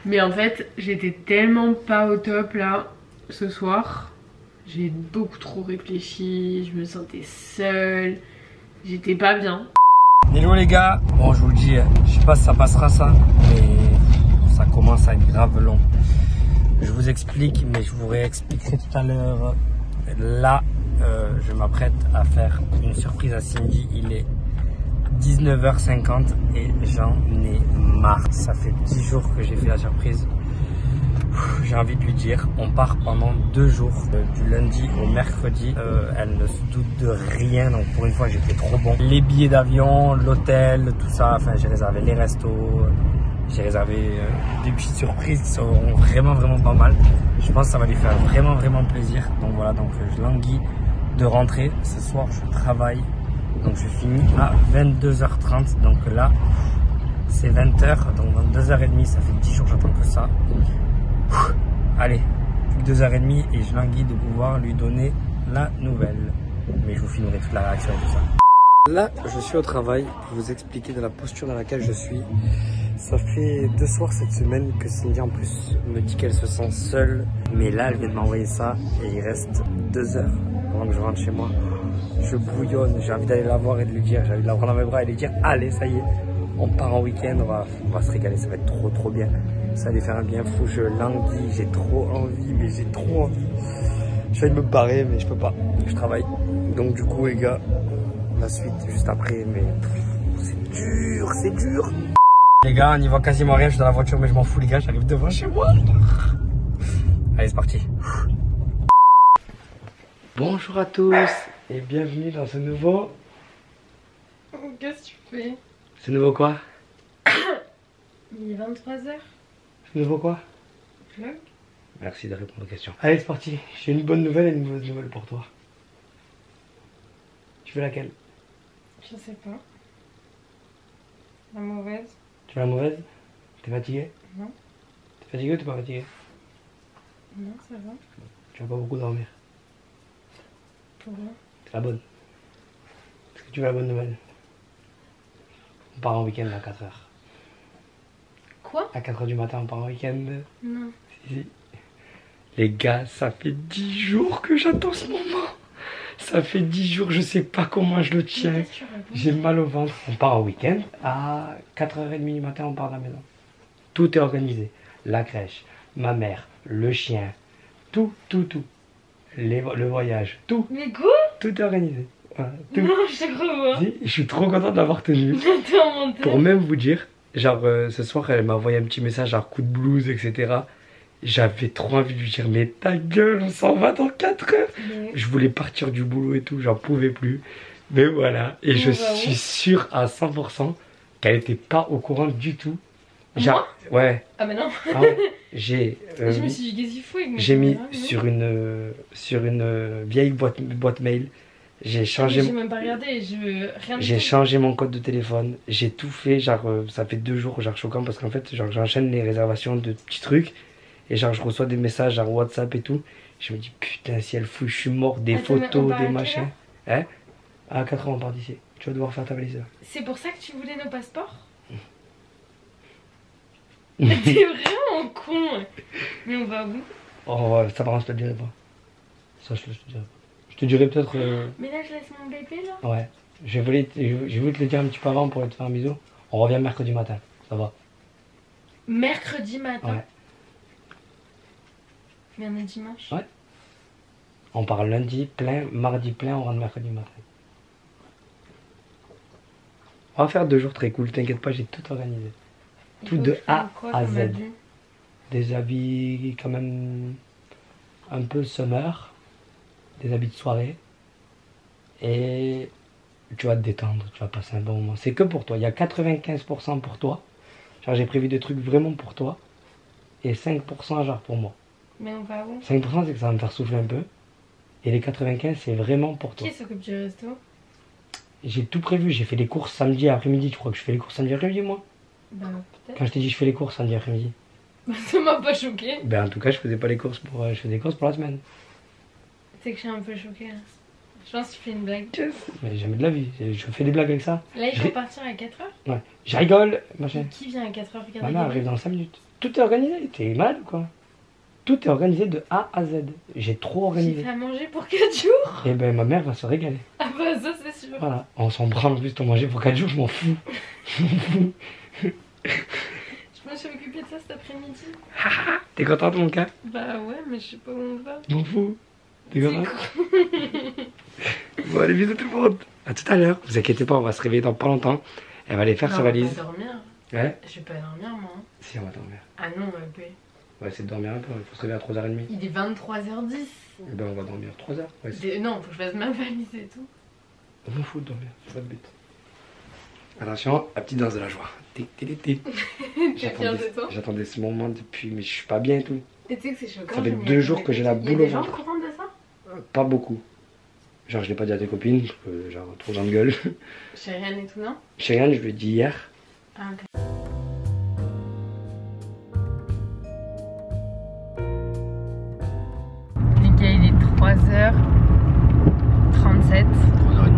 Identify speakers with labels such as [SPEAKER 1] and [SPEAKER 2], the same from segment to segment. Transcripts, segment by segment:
[SPEAKER 1] Mais en fait, j'étais tellement pas au top là, ce soir. J'ai beaucoup trop réfléchi, je me sentais seule, j'étais pas bien.
[SPEAKER 2] Hello les gars, bon je vous le dis, je sais pas si ça passera ça, mais ça commence à être grave long. Je vous explique, mais je vous réexpliquerai tout à l'heure. Là, je m'apprête à faire une surprise à Cindy, il est 19h50 et j'en ai marre. Ça fait 10 jours que j'ai fait la surprise. J'ai envie de lui dire, on part pendant 2 jours, du lundi au mercredi. Elle ne se doute de rien, donc pour une fois j'ai fait trop bon. Les billets d'avion, l'hôtel, tout ça, enfin j'ai réservé les restos, j'ai réservé des petites surprises qui seront vraiment pas mal. Je pense que ça va lui faire vraiment plaisir. Donc voilà, donc je languis de rentrer. Ce soir je travaille, donc je finis à 22h30, donc là c'est 20h, donc dans 2h30, ça fait 10 jours j'attends que ça. Allez, plus que 2h30 et je languis de pouvoir lui donner la nouvelle. Mais je vous filmerai toute la réaction et tout ça. Là, je suis au travail pour vous expliquer de la posture dans laquelle je suis. Ça fait 2 soirs cette semaine que Cindy en plus me dit qu'elle se sent seule. Mais là, elle vient de m'envoyer ça et il reste 2 heures avant que je rentre chez moi. Je bouillonne, j'ai envie d'aller la voir et de lui dire, j'ai envie de la prendre dans mes bras et de lui dire, allez, ça y est, on part en week-end, on va se régaler, ça va être trop bien. Ça va lui faire un bien fou, je languis, j'ai trop envie, mais j'ai trop envie. Je vais me barrer, mais je peux pas, je travaille. Donc du coup les gars, la suite juste après, mais c'est dur. Les gars, on y voit quasiment rien, je suis dans la voiture, mais je m'en fous les gars, j'arrive devant chez moi. Allez, c'est parti. Bonjour à tous et bienvenue dans ce nouveau...
[SPEAKER 1] Qu'est-ce que tu fais?
[SPEAKER 2] Ce nouveau quoi?
[SPEAKER 1] Il est 23h.
[SPEAKER 2] Ce nouveau quoi?
[SPEAKER 1] Vlog.
[SPEAKER 2] Merci de répondre aux questions. Allez, c'est parti. J'ai une bonne nouvelle et une mauvaise nouvelle pour toi. Tu veux laquelle?
[SPEAKER 1] Je sais pas. La mauvaise?
[SPEAKER 2] Tu veux la mauvaise? T'es fatigué?
[SPEAKER 1] Non.
[SPEAKER 2] T'es fatigué ou t'es pas fatigué?
[SPEAKER 1] Non, ça va.
[SPEAKER 2] Tu vas pas beaucoup dormir.
[SPEAKER 1] Pourquoi?
[SPEAKER 2] C'est la bonne. Est-ce que tu veux la bonne nouvelle? On part en week-end à 4h.
[SPEAKER 1] Quoi?
[SPEAKER 2] À 4h du matin, on part en week-end.
[SPEAKER 1] Non.
[SPEAKER 2] Si. Les gars, ça fait 10 jours que j'attends ce moment. Ça fait 10 jours, je sais pas comment je le tiens. J'ai mal au ventre. On part en week-end à 4h30 du matin, on part de la maison. Tout est organisé. La crèche, ma mère, le chien, tout. Le voyage, tout.
[SPEAKER 1] Mais quoi?
[SPEAKER 2] Tout est organisé. Voilà, tout.
[SPEAKER 1] Non, je te crois pas.
[SPEAKER 2] Je suis trop content de l'avoir tenu. Pour même vous dire, genre ce soir elle m'a envoyé un petit message, genre coup de blues, etc. J'avais trop envie de lui dire, mais ta gueule, on s'en va dans 4 heures. Mais... Je voulais partir du boulot et tout, j'en pouvais plus. Mais voilà, et je suis sûr à 100% qu'elle était pas au courant du tout. Genre, ouais.
[SPEAKER 1] Ah mais non.
[SPEAKER 2] Ah ouais. Je
[SPEAKER 1] me suis dit, qu'est-ce qu'il faut?
[SPEAKER 2] J'ai mis sur une vieille boîte mail. J'ai changé.
[SPEAKER 1] J'ai même pas regardé,
[SPEAKER 2] j'ai changé mon code de téléphone. J'ai tout fait, genre ça fait 2 jours, genre choquant parce qu'en fait, genre j'enchaîne les réservations de petits trucs et genre je reçois des messages genre WhatsApp et tout. Je me dis putain si elle fout, je suis mort, des photos, des machins. Hein? À 4h on part d'ici. Tu vas devoir faire ta valise.
[SPEAKER 1] C'est pour ça que tu voulais nos passeports? T'es vraiment con. Mais on va où?
[SPEAKER 2] Oh ça par contre je te le dirai pas. Ça je te dirai pas. Je te dirai peut-être...
[SPEAKER 1] Mais là je laisse mon bébé là?
[SPEAKER 2] Ouais. J'ai voulu te le dire un petit peu avant pour te faire un bisou. On revient mercredi matin, ça va?
[SPEAKER 1] Mercredi matin?
[SPEAKER 2] Ouais.
[SPEAKER 1] Mais on est dimanche?
[SPEAKER 2] Ouais. On part lundi plein, mardi plein, on rentre mercredi matin. On va faire 2 jours très cool, t'inquiète pas, j'ai tout organisé. Tout de A à Z. Des habits quand même un peu summer, des habits de soirée. Et tu vas te détendre, tu vas passer un bon moment. C'est que pour toi, il y a 95% pour toi. Genre j'ai prévu des trucs vraiment pour toi. Et 5% genre pour moi.
[SPEAKER 1] Mais on va où?
[SPEAKER 2] 5% c'est que ça va me faire souffler un peu. Et les 95% c'est vraiment pour toi.
[SPEAKER 1] Qui s'occupe du resto?
[SPEAKER 2] J'ai tout prévu, j'ai fait les courses samedi après-midi. Tu crois que je fais les courses samedi après-midi moi?
[SPEAKER 1] Bah peut-être.
[SPEAKER 2] Quand je t'ai dit je fais les courses samedi après-midi.
[SPEAKER 1] Ça m'a pas choqué.
[SPEAKER 2] Ben en tout cas je faisais pas les courses pour... je faisais des courses pour la semaine.
[SPEAKER 1] C'est que je suis un peu choquée là. Je pense que tu fais une blague.
[SPEAKER 2] Yes. Mais jamais de la vie, je fais des blagues avec ça.
[SPEAKER 1] Là il faut partir à 4h?
[SPEAKER 2] Ouais. Je rigole, machin.
[SPEAKER 1] Qui vient à 4h regarder?
[SPEAKER 2] Ma mère arrive dans 5 minutes. Tout est organisé. T'es malade ou quoi? Tout est organisé de A à Z. J'ai trop organisé.
[SPEAKER 1] J'ai fait à manger pour 4 jours.
[SPEAKER 2] Et ben ma mère va se régaler.
[SPEAKER 1] Ah bah ça c'est sûr.
[SPEAKER 2] Voilà, on s'en branle en plus de manger pour 4 jours, je m'en fous. Je m'en fous.
[SPEAKER 1] Je me suis occupée de ça cet après-midi.
[SPEAKER 2] T'es contente mon cas?
[SPEAKER 1] Bah ouais, mais je sais pas où on va.
[SPEAKER 2] Je m'en fous. T'es contente? Bon allez, bisous tout le monde. A tout à l'heure. Vous inquiétez pas, on va se réveiller dans pas longtemps. Elle va aller faire sa valise.
[SPEAKER 1] On va dormir.
[SPEAKER 2] Ouais.
[SPEAKER 1] Je vais pas dormir moi.
[SPEAKER 2] Si, on va dormir.
[SPEAKER 1] Ah non, bah.
[SPEAKER 2] On va essayer de dormir un peu, il faut se réveiller à 3h30.
[SPEAKER 1] Il est 23h10.
[SPEAKER 2] Et ben on va dormir 3h. Ouais,
[SPEAKER 1] non, faut que je fasse ma valise et tout.
[SPEAKER 2] On m'en fout de dormir, c'est pas de but. Attention, la petite danse de la joie. J'attendais ce moment depuis, mais je suis pas bien et tout.
[SPEAKER 1] Et tu sais que c'est choquant.
[SPEAKER 2] Ça fait 2 jours que j'ai la boule au ventre.
[SPEAKER 1] Il y a des gens au courant de ça?
[SPEAKER 2] Pas beaucoup. Genre je l'ai pas dit à tes copines, parce que genre trop grande gueule.
[SPEAKER 1] Chériane et tout, non?
[SPEAKER 2] Chériane, je lui ai dit hier.
[SPEAKER 1] Ah ok. Les gars, il est 3h37.
[SPEAKER 2] 3h30.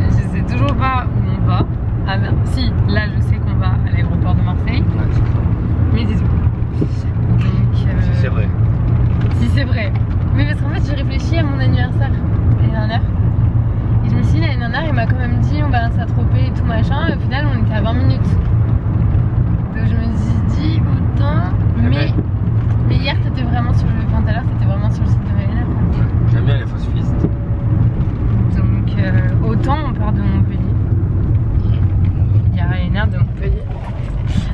[SPEAKER 1] Je sais toujours pas où on va. Ah ben si, là je sais qu'on va à l'aéroport de Marseille.
[SPEAKER 2] Ouais, c'est ça.
[SPEAKER 1] Mais c'est tout. Donc
[SPEAKER 2] Si c'est vrai.
[SPEAKER 1] Si c'est vrai. Mais parce qu'en fait j'ai réfléchi à mon anniversaire l'année dernière. Et je me suis dit l'année dernière il m'a quand même dit on va à Saint-Tropez et tout machin. Et au final on était à 20 minutes. Donc je me suis dit autant. Mais hier t'étais vraiment sur le. Enfin tout à l'heure t'étais vraiment sur le site de Ryanair.
[SPEAKER 2] J'aime bien les fausses pistes.
[SPEAKER 1] Donc autant on part de Montpellier. Il y a Ryanair de Montpellier.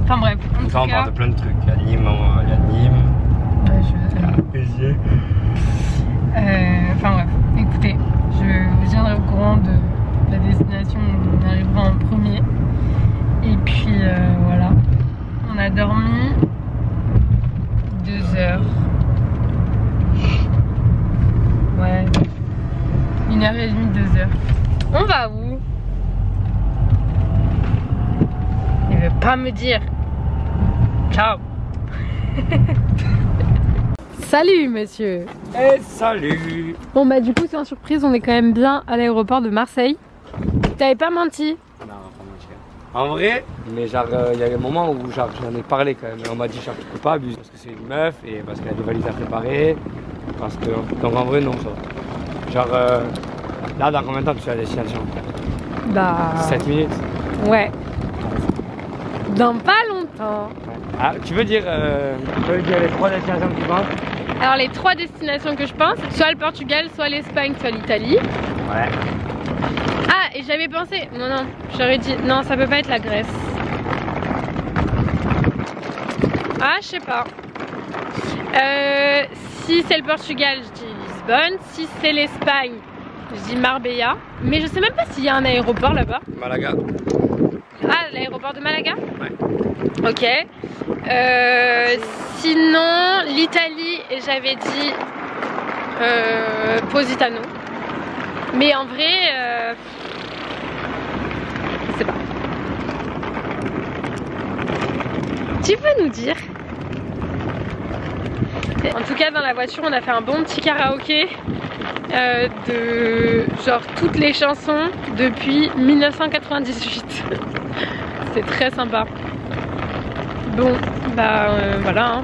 [SPEAKER 1] Enfin bref. En tout cas,
[SPEAKER 2] on parle de plein de trucs. Il y a Nîmes,
[SPEAKER 1] Ouais,
[SPEAKER 2] Béziers.
[SPEAKER 1] Enfin bref, écoutez, je vous tiendrai au courant de la destination où on arrivera en premier. Et puis voilà, on a dormi 2 heures. Ouais, 1h30, 2 heures. On va où? Il veut pas me dire. Ciao. Salut monsieur.
[SPEAKER 2] Eh salut.
[SPEAKER 1] Bon bah du coup sans surprise on est quand même bien à l'aéroport de Marseille. T'avais pas menti?
[SPEAKER 2] Non, pas mentir. En vrai, mais genre il y a des moments où genre j'en ai parlé quand même. Et on m'a dit genre tu peux pas abuser parce que c'est une meuf et parce qu'elle a des valises à préparer. Parce que donc en vrai non ça va. Genre là dans combien de temps tu es à la destination?
[SPEAKER 1] Bah
[SPEAKER 2] 7 minutes.
[SPEAKER 1] ouais. Dans pas longtemps.
[SPEAKER 2] Ouais. Ah tu veux dire les 3 destinations que tu penses?
[SPEAKER 1] Alors les 3 destinations que je pense, soit le Portugal, soit l'Espagne, soit l'Italie.
[SPEAKER 2] Ouais.
[SPEAKER 1] Ah et j'avais pensé, non, j'aurais dit, non ça peut pas être la Grèce. Ah je sais pas. Si c'est le Portugal, je dis Lisbonne. Si c'est l'Espagne, je dis Marbella. Mais je sais même pas s'il y a un aéroport là-bas.
[SPEAKER 2] Malaga.
[SPEAKER 1] Ah, l'aéroport de Malaga?
[SPEAKER 2] Ouais.
[SPEAKER 1] Ok. Sinon, l'Italie, et j'avais dit Positano. Mais en vrai, je sais pas. Tu peux nous dire? En tout cas, dans la voiture, on a fait un bon petit karaoké de genre toutes les chansons depuis 1998. C'est très sympa. Bon, bah voilà. Hein.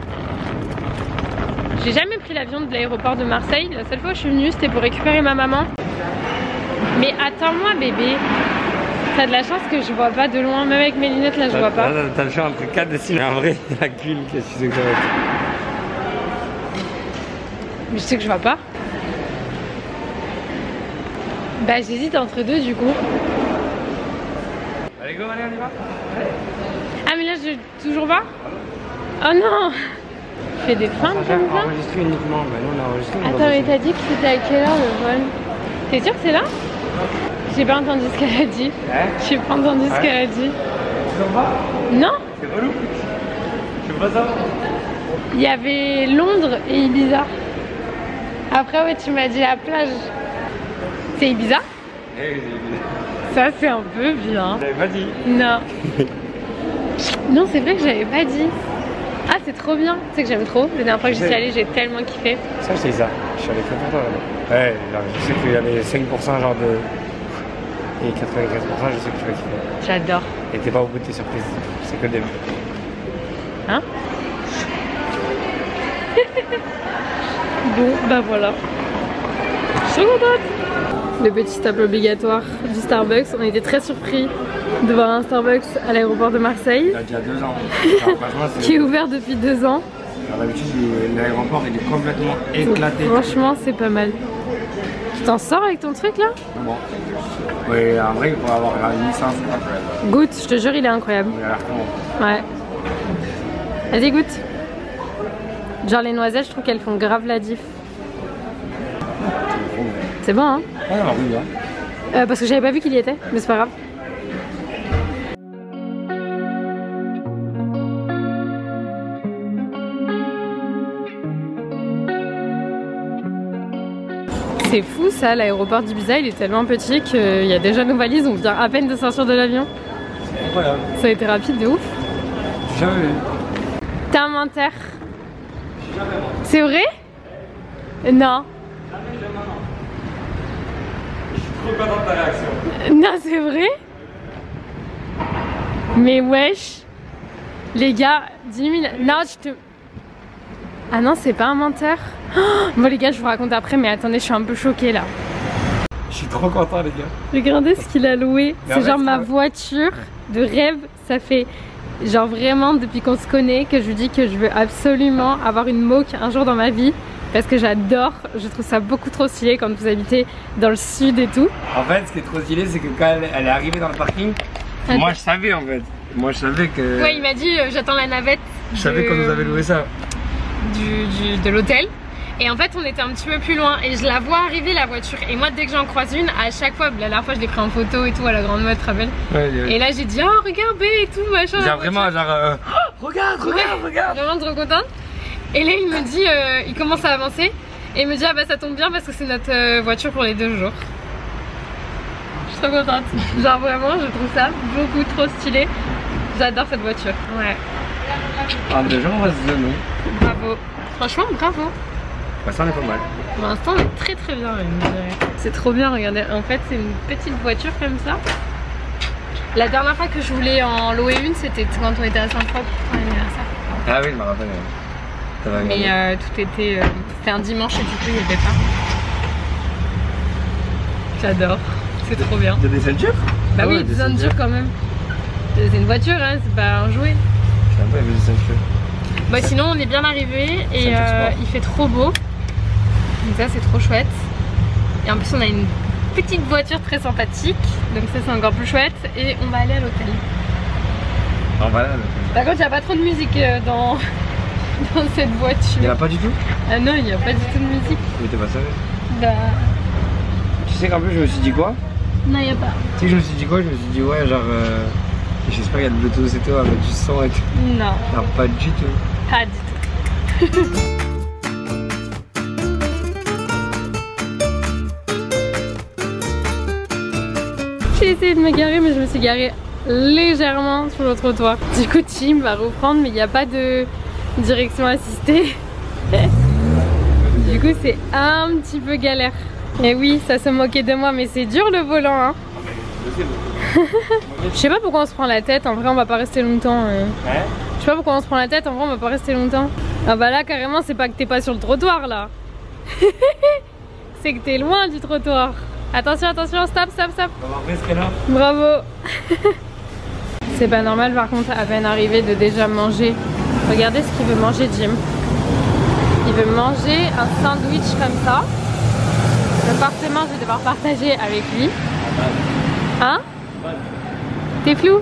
[SPEAKER 1] J'ai jamais pris l'avion de l'aéroport de Marseille. La seule fois où je suis venue, c'était pour récupérer ma maman. Mais attends-moi, bébé. T'as de la chance que je vois pas de loin, même avec mes lunettes là, je vois pas.
[SPEAKER 2] T'as le choix entre 4 destinations. En vrai, la cul, qu'est-ce que tu sais que ça va être?
[SPEAKER 1] Mais je sais que je vois pas. Bah j'hésite entre 2 du coup.
[SPEAKER 2] Allez go, allez, on y va.
[SPEAKER 1] Ah mais là je toujours pas. Oh non. Tu fais des feintes comme ça.
[SPEAKER 2] Enregistré uniquement, mais nous on a enregistré.
[SPEAKER 1] Attends mais t'as dit que c'était à quelle heure le vol? T'es sûr que c'est là? J'ai pas entendu ce qu'elle a dit. J'ai pas entendu ce qu'elle a dit.
[SPEAKER 2] Tu t'en vas?
[SPEAKER 1] Non.
[SPEAKER 2] C'est relou. Tu veux pas savoir?
[SPEAKER 1] Il y avait Londres et Ibiza. Après ouais tu m'as dit la plage. C'est Ibiza?
[SPEAKER 2] Eh oui, c'est Ibiza.
[SPEAKER 1] Ça c'est un peu bien.
[SPEAKER 2] J'avais pas dit.
[SPEAKER 1] Non. Non c'est vrai que j'avais pas dit. Ah c'est trop bien. Tu sais que j'aime trop. La dernière fois que j'y suis allée j'ai tellement kiffé.
[SPEAKER 2] Ça c'est ça. Je suis allé très longtemps là-bas. Ouais, là, je sais qu'il y avait 5% genre de... Et 95% je sais que tu vas kiffer.
[SPEAKER 1] J'adore.
[SPEAKER 2] Et t'es pas au bout de tes surprises. C'est que le début.
[SPEAKER 1] Hein? Bon, bah voilà. Je suis trop contente. Le petit stop obligatoire du Starbucks. On était très surpris de voir un Starbucks à l'aéroport de Marseille.
[SPEAKER 2] Il y a déjà 2 ans.
[SPEAKER 1] Qui est ouvert depuis 2 ans.
[SPEAKER 2] D'habitude, l'aéroport il est complètement éclaté.
[SPEAKER 1] Franchement, c'est pas mal. Tu t'en sors avec ton truc là?
[SPEAKER 2] Bon. Oui, en vrai, il pourrait avoir une licence.
[SPEAKER 1] Goûte, je te jure, il est incroyable.
[SPEAKER 2] Il a l'air con.
[SPEAKER 1] Ouais. Vas-y, goûte. Genre les noisettes, je trouve qu'elles font grave la diff. C'est bon, hein?
[SPEAKER 2] Ouais, oui, hein.
[SPEAKER 1] Parce que j'avais pas vu qu'il y était, mais c'est pas grave. C'est fou ça, l'aéroport d'Ibiza il est tellement petit qu'il y a déjà nos valises, on vient à peine de sortir de l'avion.
[SPEAKER 2] Incroyable.
[SPEAKER 1] Ça a été rapide de ouf.
[SPEAKER 2] Jamais vu.
[SPEAKER 1] T'as un Inter? C'est vrai? Non.
[SPEAKER 2] Je suis trop content de ta réaction.
[SPEAKER 1] Non, c'est vrai? Mais wesh. Les gars, 10 000... Non, je te... Ah non, c'est pas un menteur. Oh, bon les gars, je vous raconte après, mais attendez, je suis un peu choquée là.
[SPEAKER 2] Je suis trop content les gars.
[SPEAKER 1] Regardez ce qu'il a loué. C'est genre ma voiture de rêve. Ça fait genre vraiment depuis qu'on se connaît que je lui dis que je veux absolument avoir une Moke un jour dans ma vie. Parce que j'adore, je trouve ça beaucoup trop stylé quand vous habitez dans le sud et tout.
[SPEAKER 2] En fait, ce qui est trop stylé, c'est que quand elle est arrivée dans le parking, moi je savais en fait. Moi je savais que...
[SPEAKER 1] Ouais, il m'a dit j'attends la navette.
[SPEAKER 2] Je savais qu'on nous avait loué ça.
[SPEAKER 1] De l'hôtel. Et en fait on était un petit peu plus loin et je la vois arriver la voiture. Et moi dès que j'en croise une, à chaque fois, la dernière fois je l'ai pris en photo et tout à la grande mode, tu te rappelles? Ouais. Et là j'ai dit oh regardez et tout machin.
[SPEAKER 2] Genre vraiment genre oh, regarde.
[SPEAKER 1] Vraiment trop contente. Et là il me dit, il commence à avancer et il me dit ah bah ça tombe bien parce que c'est notre voiture pour les 2 jours. Je suis trop contente. Genre vraiment je trouve ça beaucoup trop stylé. J'adore cette voiture. Ouais.
[SPEAKER 2] En 2 jours on va se donner.
[SPEAKER 1] Bravo. Franchement bravo.
[SPEAKER 2] Bah, ça en est pas mal.
[SPEAKER 1] Pour l'instant on est très très bien même, je dirais. C'est trop bien, regardez. En fait c'est une petite voiture comme ça. La dernière fois que je voulais en louer une, c'était quand on était à Saint-Tropez pour l'anniversaire.
[SPEAKER 2] Ah oui, je me rappelle.
[SPEAKER 1] Mais tout était... c'était un dimanche et du coup il n'y avait pas. J'adore. C'est trop bien.
[SPEAKER 2] T'as des ceintures?
[SPEAKER 1] Bah oui, des ceintures quand même. C'est une voiture, hein, c'est pas un jouet.
[SPEAKER 2] Je sais pas, il y avait des ceintures.
[SPEAKER 1] Bah sinon on est bien arrivé et il fait trop beau. Donc ça c'est trop chouette. Et en plus on a une petite voiture très sympathique. Donc ça c'est encore plus chouette. Et on va aller à l'hôtel.
[SPEAKER 2] On va aller à l'hôtel.
[SPEAKER 1] Par contre il n'y a pas trop de musique dans cette voiture.
[SPEAKER 2] Il n'y en a pas du tout?
[SPEAKER 1] Ah non, il n'y a pas du tout de musique.
[SPEAKER 2] Mais t'es pas sérieux?
[SPEAKER 1] Bah...
[SPEAKER 2] Tu sais qu'en plus je me suis dit quoi?
[SPEAKER 1] Non, il n'y a pas.
[SPEAKER 2] Tu sais que je me suis dit quoi? Je me suis dit ouais genre... j'espère qu'il y a de Bluetooth et tout avec du son et tout.
[SPEAKER 1] Non.
[SPEAKER 2] Non, pas du tout.
[SPEAKER 1] Pas du tout. J'ai essayé de me garer mais je me suis garée légèrement sur le trottoir. Du coup Tim va reprendre mais il n'y a pas de direction assistée. Du coup c'est un petit peu galère. Et oui, ça se moquait de moi mais c'est dur le volant hein. Je sais pas pourquoi on se prend la tête, en vrai on va pas rester longtemps. Je sais pas pourquoi on se prend la tête, en vrai on va pas rester longtemps. Ah bah là carrément c'est pas que t'es pas sur le trottoir là. C'est que t'es loin du trottoir. Attention, attention, stop.
[SPEAKER 2] Bravo.
[SPEAKER 1] C'est pas normal par contre à peine arrivé de déjà manger. Regardez ce qu'il veut manger Jim. Il veut manger un sandwich comme ça. Donc forcément je vais devoir partager avec lui. Hein? T'es flou?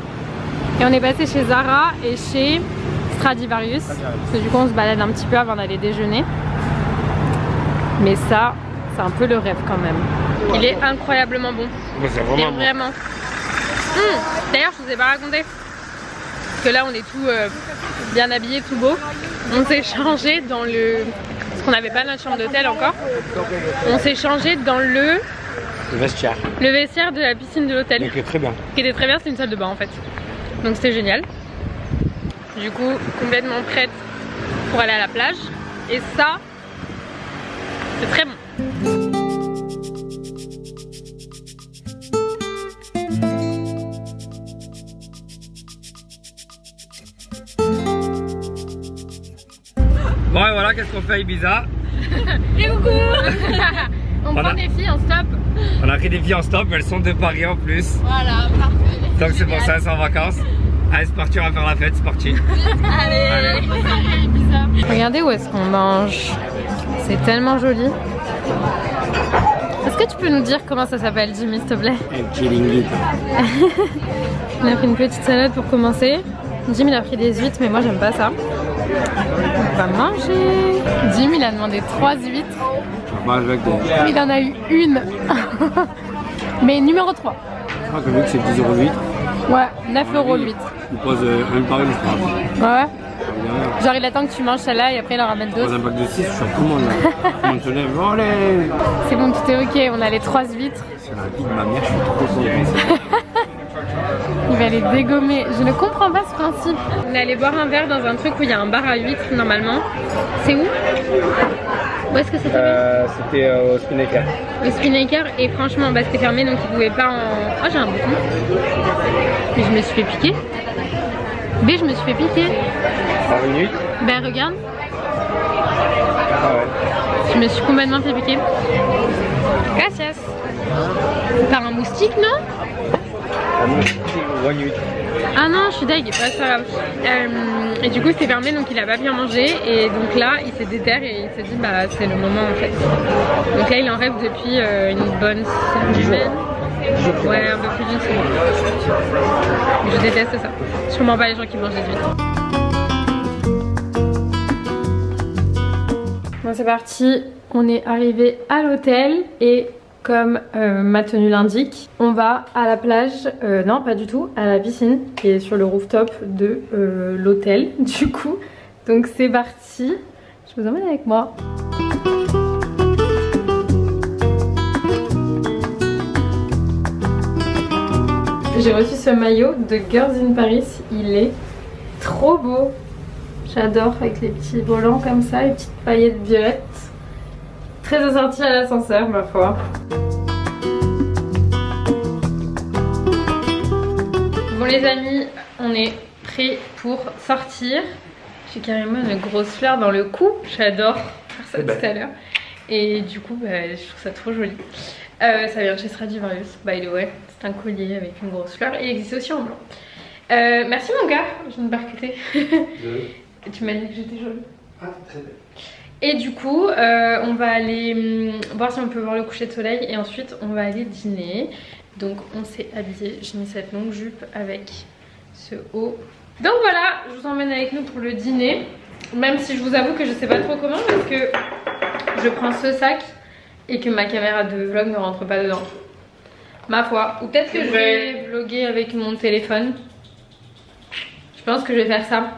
[SPEAKER 1] Et on est passé chez Zara et chez Stradivarius. Parce que du coup on se balade un petit peu avant d'aller déjeuner. Mais ça, c'est un peu le rêve quand même. Il est incroyablement bon.
[SPEAKER 2] C'est vraiment bon.
[SPEAKER 1] Vraiment. D'ailleurs je vous ai pas raconté. Parce que là on est tout bien habillé, tout beau. On s'est changé dans le... Parce qu'on n'avait pas notre chambre d'hôtel encore. On s'est changé dans le
[SPEAKER 2] vestiaire.
[SPEAKER 1] Le vestiaire de la piscine de l'hôtel.
[SPEAKER 2] Qui était très bien.
[SPEAKER 1] Qui était très bien, c'est une salle de bain en fait. Donc c'était génial. Du coup, complètement prête pour aller à la plage. Et ça, c'est très bon.
[SPEAKER 2] Bon et voilà, qu'est-ce qu'on fait à Ibiza?
[SPEAKER 1] Et coucou. On prend des filles en stop.
[SPEAKER 2] On a pris des filles en stop, elles sont de Paris en plus.
[SPEAKER 1] Voilà, parfait.
[SPEAKER 2] Donc c'est pour ça, elles sont en vacances. Allez, c'est parti, on va faire la fête, c'est parti.
[SPEAKER 1] Allez. Regardez où est-ce qu'on mange. C'est tellement joli. Est-ce que tu peux nous dire comment ça s'appelle, Jimmy, s'il te plaît?
[SPEAKER 2] Un chiringuito.
[SPEAKER 1] On a pris une petite salade pour commencer. Jim il a pris des huîtres, mais moi j'aime pas ça. On va manger. Jim il a demandé 3 huîtres. Il en a eu une. Mais numéro 3.
[SPEAKER 2] Je crois que vu que c'est 10 € l'huître.
[SPEAKER 1] Ouais, 9 € l'huître.
[SPEAKER 2] Il pose une par une, je crois.
[SPEAKER 1] Ouais. Genre il attend que tu manges celle-là et après il en ramène d'autres.
[SPEAKER 2] Dans un pack de 6, je suis à commande là. Comment te lève, allez.
[SPEAKER 1] C'est bon, tout est ok, on a les 3 huîtres.
[SPEAKER 2] C'est la vie de ma mère, je suis trop content.
[SPEAKER 1] Il va les dégommer. Je ne comprends pas ce principe. On est allé boire un verre dans un truc où il y a un bar à huîtres normalement. C'est où? Où est-ce que c'était?
[SPEAKER 2] C'était au Spinnaker.
[SPEAKER 1] Au Spinnaker, et franchement bah, c'était fermé donc ils pouvaient pas en... Oh j'ai un bouton. Mais je me suis fait piquer. B, je me suis fait piquer.
[SPEAKER 2] Par une huître?
[SPEAKER 1] Ben regarde.
[SPEAKER 2] Ah ouais.
[SPEAKER 1] Je me suis complètement fait piquer. Gracias. Par un moustique, non?
[SPEAKER 2] Un moustique ou une huître.
[SPEAKER 1] Ah non, je suis deg, c'est pas grave. Et du coup c'était fermé donc il a pas pu en manger. Et donc là il s'est déterre et il s'est dit bah c'est le moment en fait. Donc là il en rêve depuis une bonne semaine. Ouais, un peu plus d'une semaine. Je déteste ça. Sûrement pas les gens qui mangent des huîtres. Bon c'est parti, on est arrivé à l'hôtel et comme ma tenue l'indique, on va à la plage, non pas du tout, à la piscine qui est sur le rooftop de l'hôtel du coup. Donc c'est parti, je vous emmène avec moi. J'ai reçu ce maillot de Girls in Paris, il est trop beau. J'adore avec les petits volants comme ça, les petites paillettes violettes. Très assorti à l'ascenseur ma foi. Bon les amis, on est prêts pour sortir. J'ai carrément une grosse fleur dans le cou, j'adore faire ça tout à l'heure. Et du coup bah, je trouve ça trop joli. Ça vient de chez Stradivarius, by the way. C'est un collier avec une grosse fleur. Il existe aussi en blanc. Merci mon gars, je viens de percuter. Tu m'as dit que j'étais jolie.
[SPEAKER 2] Ah, très belle.
[SPEAKER 1] Et du coup, on va aller voir si on peut voir le coucher de soleil et ensuite on va aller dîner. Donc on s'est habillé, j'ai mis cette longue jupe avec ce haut. Donc voilà, je vous emmène avec nous pour le dîner. Même si je vous avoue que je sais pas trop comment parce que je prends ce sac et que ma caméra de vlog ne rentre pas dedans. Ma foi. Ou peut-être que je vais vlogger avec mon téléphone. Je pense que je vais faire ça.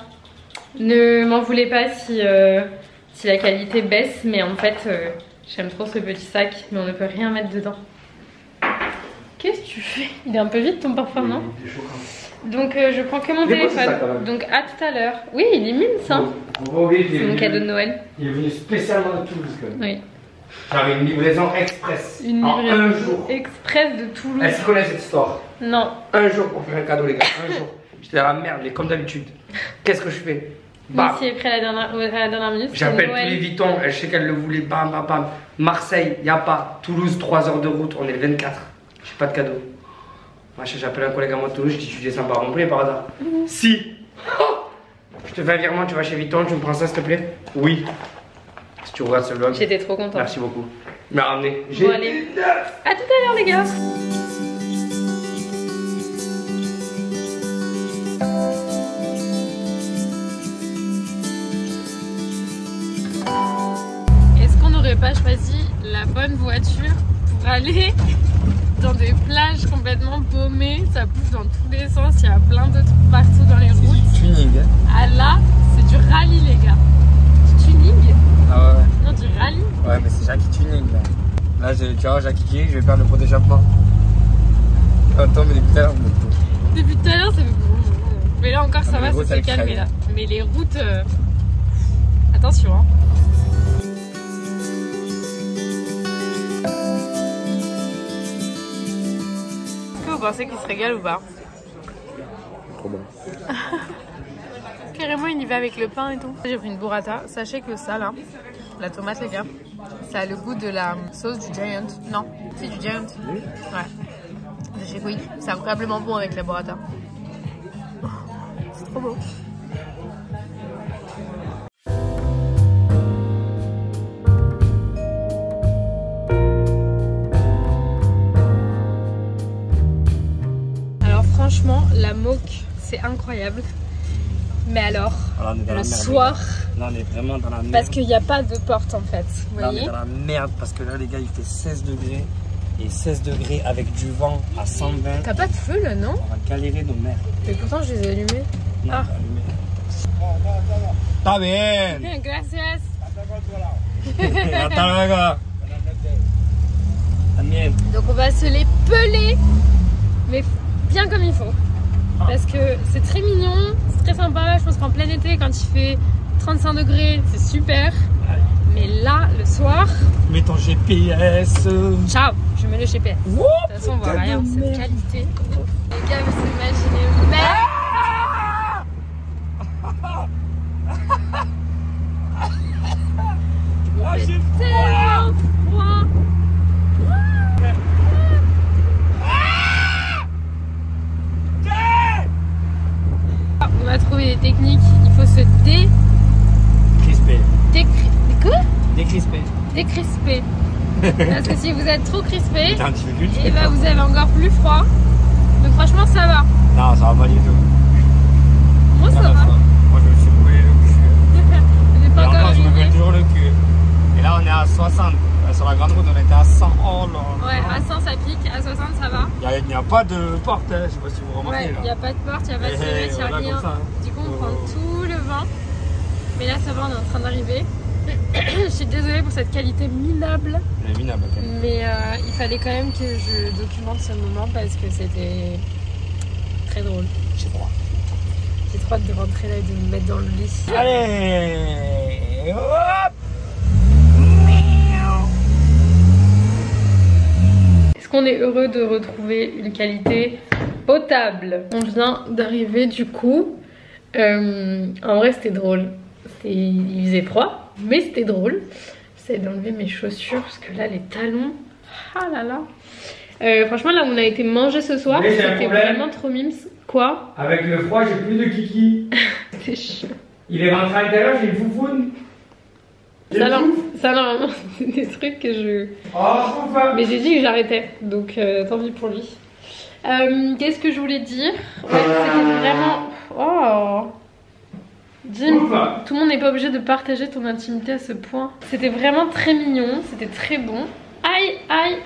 [SPEAKER 1] Ne m'en voulez pas si la qualité baisse, mais en fait j'aime trop ce petit sac, mais on ne peut rien mettre dedans. Qu'est-ce que tu fais? Il est un peu vide ton parfum, non? Donc je prends que mon téléphone. Donc à tout à l'heure. Oui, il est mine ça. C'est mon cadeau de Noël.
[SPEAKER 2] Il est venu spécialement de Toulouse.
[SPEAKER 1] Oui.
[SPEAKER 2] J'avais une livraison express.
[SPEAKER 1] Une livraison
[SPEAKER 2] un jour.
[SPEAKER 1] Express de Toulouse.
[SPEAKER 2] Est-ce que tu connais cette histoire?
[SPEAKER 1] Non.
[SPEAKER 2] Un jour pour faire un cadeau les gars, un jour. J'étais à la merde, mais comme d'habitude. Qu'est-ce que je fais?
[SPEAKER 1] Moi aussi, après à la dernière minute.
[SPEAKER 2] J'appelle tous les Vuitton, je sais qu'elle le voulait, bam bam bam. Marseille, y a pas. Toulouse, 3 heures de route, on est le 24. J'ai pas de cadeau. Moi j'appelle un collègue à moi de Toulouse, je dis je descends par Montpellier par hasard. Si je te fais un virement, tu vas chez Vuitton, tu me prends ça s'il te plaît? Oui. Si tu regardes ce vlog.
[SPEAKER 1] J'étais trop contente.
[SPEAKER 2] Merci beaucoup. Il m'a ramené.
[SPEAKER 1] Bon allez. À tout à l'heure les gars. Pas choisi la bonne voiture pour aller dans des plages complètement paumées, ça bouge dans tous les sens, il y a plein de trucs partout dans les routes.
[SPEAKER 2] C'est du tuning.
[SPEAKER 1] Ah là, c'est du rallye les gars. Du tuning?
[SPEAKER 2] Ah ouais.
[SPEAKER 1] Non, du rallye.
[SPEAKER 2] Ouais, mais c'est Jackie Tuning là. Là, tu vois, Jackie Tuning, je vais perdre le pot d'échappement. Attends, mais depuis tout à l'heure,
[SPEAKER 1] depuis tout à l'heure, ça fait. Mais là encore, ça va, ça s'est calmé là. Mais les routes. Attention, hein. Est-ce que vous pensez qu'il se régale ou pas?
[SPEAKER 2] Trop bon.
[SPEAKER 1] carrément il y va avec le pain et tout. J'ai pris une burrata. Sachez que ça là, la tomate les gars, ça a le goût de la sauce du Giant. Non, c'est du Giant. Ouais. De chez Quick. C'est incroyablement bon avec la burrata. Oh, c'est trop beau. Alors franchement, la moque, c'est incroyable. Mais alors, le soir,
[SPEAKER 2] là on est vraiment dans la merde.
[SPEAKER 1] Parce qu'il n'y a pas de porte en fait, vous
[SPEAKER 2] là,
[SPEAKER 1] voyez.
[SPEAKER 2] on est dans la merde parce que là les gars il fait 16 degrés. Et 16 degrés avec du vent à 120.
[SPEAKER 1] T'as pas de feu là, non?
[SPEAKER 2] On va galérer nos mères.
[SPEAKER 1] Mais pourtant je les ai allumés.
[SPEAKER 2] Non,
[SPEAKER 1] ah.
[SPEAKER 2] Está bien.
[SPEAKER 1] Bien, gracias.
[SPEAKER 2] Hasta luego. También.
[SPEAKER 1] Donc on va se les peler, mais bien comme il faut. Parce que c'est très mignon, c'est très sympa. Je pense qu'en plein été, quand il fait 35 degrés, c'est super. Mais là, le soir...
[SPEAKER 2] Mets ton GPS.
[SPEAKER 1] Ciao, je mets le GPS. De toute façon, on voit rien, c'est de qualité. Les gars, vous imaginez... Merde.
[SPEAKER 2] Ah, j'ai
[SPEAKER 1] tellement froid. On va trouver des techniques. Il faut se
[SPEAKER 2] Crisper.
[SPEAKER 1] Quoi?
[SPEAKER 2] Décrisper.
[SPEAKER 1] Décrisper. Parce que si vous êtes trop crispé,
[SPEAKER 2] et
[SPEAKER 1] bah vous avez encore plus froid. Donc franchement ça va.
[SPEAKER 2] Non, ça va pas du tout.
[SPEAKER 1] Moi ça va.
[SPEAKER 2] Moi je me suis brûlé le cul.
[SPEAKER 1] On n'est pas encore
[SPEAKER 2] je me brûle
[SPEAKER 1] arrivé.
[SPEAKER 2] toujours le cul. Et là on est à 60. Sur la grande route on était à 100. Oh là.
[SPEAKER 1] Ouais, à 100 ça pique, à 60 ça va.
[SPEAKER 2] Il n'y a pas de porte, hein. Je sais pas si vous remarquez.
[SPEAKER 1] Ouais, il n'y a pas de porte, il n'y a pas de fenêtre, il n'y a rien.
[SPEAKER 2] Ça, hein.
[SPEAKER 1] Du coup on prend tout le vent. Mais là ça va, on est en train d'arriver. Je suis désolée pour cette qualité minable. Mais il fallait quand même que je documente ce moment parce que c'était très drôle.
[SPEAKER 2] J'ai froid.
[SPEAKER 1] J'ai trop hâte de rentrer là et de me mettre dans le lit.
[SPEAKER 2] Allez, hop.
[SPEAKER 1] Est-ce qu'on est heureux de retrouver une qualité potable? On vient d'arriver du coup. En vrai c'était drôle. Il faisait froid, mais c'était drôle. J'essaie d'enlever mes chaussures parce que là les talons, ah là là. Franchement là on a été manger ce soir, c'était vraiment trop mimes. Quoi?
[SPEAKER 2] Avec le froid j'ai plus de kiki.
[SPEAKER 1] C'est chiant.
[SPEAKER 2] Il est rentré à l'intérieur, j'ai une foufoune.
[SPEAKER 1] Ça normalement c'est des trucs que je...
[SPEAKER 2] Oh,
[SPEAKER 1] mais j'ai dit que j'arrêtais, donc tant pis pour lui. Qu'est-ce que je voulais dire? Ouais, c'était vraiment... Oh Jim, tout le monde n'est pas obligé de partager ton intimité à ce point. C'était vraiment très mignon, c'était très bon. Aïe, aïe.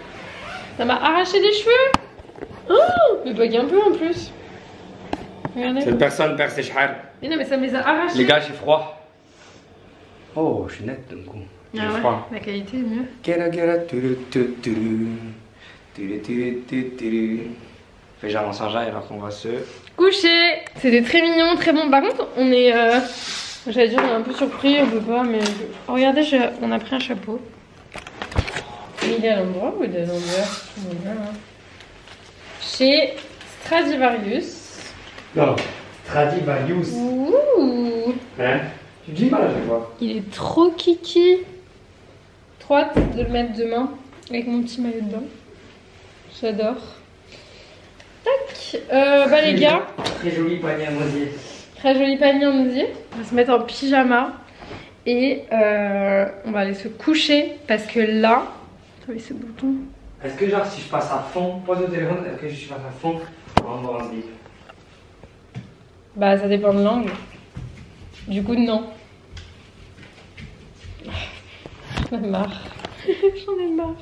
[SPEAKER 1] Ça m'a arraché les cheveux. Oh, mais bug un peu en plus. Regardez.
[SPEAKER 2] Cette personne perd ses cheveux.
[SPEAKER 1] Mais non mais ça me les a arrachés.
[SPEAKER 2] Les gars j'ai froid. Oh je suis net d'un coup.
[SPEAKER 1] Ah ouais,
[SPEAKER 2] froid.
[SPEAKER 1] la qualité est mieux.
[SPEAKER 2] Fais genre on s'enjaille alors qu'on va se
[SPEAKER 1] coucher. C'était très mignon, très bon. Par contre on est... j'allais dire on est un peu surpris, on peut pas mais... Oh, regardez, on a pris un chapeau. Il est à l'endroit ou il est à l'endroit? Chez Stradivarius.
[SPEAKER 2] Non, Stradivarius.
[SPEAKER 1] Ouh.
[SPEAKER 2] Hein? Tu dis mal à chaque fois.
[SPEAKER 1] Il est trop kiki. Trop hâte de le mettre demain avec mon petit maillot de bain. J'adore. Tac. Bah les gars.
[SPEAKER 2] Très joli panier en osier.
[SPEAKER 1] Très joli panier en osier. On va se mettre en pyjama. Et on va aller se coucher parce que là... Attendez ce bouton.
[SPEAKER 2] Est-ce que genre si je passe à fond, pose le téléphone, est-ce que je passe à fond on va voir un slip?
[SPEAKER 1] Bah ça dépend de l'angle. Du coup non. J'en ai marre. J'en ai marre.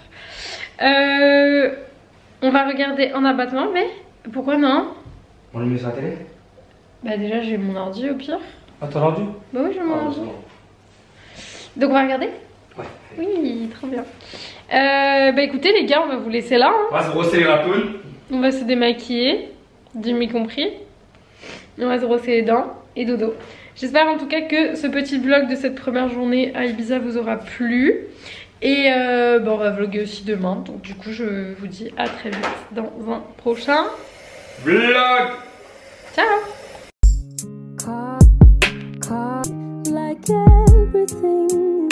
[SPEAKER 1] On va regarder en abattement, mais pourquoi non?
[SPEAKER 2] On le met sur la télé?
[SPEAKER 1] Bah déjà j'ai mon ordi au pire.
[SPEAKER 2] Ah t'as l'ordi?
[SPEAKER 1] Bah oui j'ai mon ordi. Donc on va regarder?
[SPEAKER 2] Ouais.
[SPEAKER 1] Oui, trop bien. Bah écoutez les gars, on va vous laisser là. Hein.
[SPEAKER 2] On va se brosser les rapounes.
[SPEAKER 1] On va se démaquiller, Jimmy compris. On va se brosser les dents et dodo. J'espère en tout cas que ce petit vlog de cette première journée à Ibiza vous aura plu. Et bah on va vlogger aussi demain. Donc du coup je vous dis à très vite dans un prochain
[SPEAKER 2] vlog.
[SPEAKER 1] Ciao.
[SPEAKER 3] like everything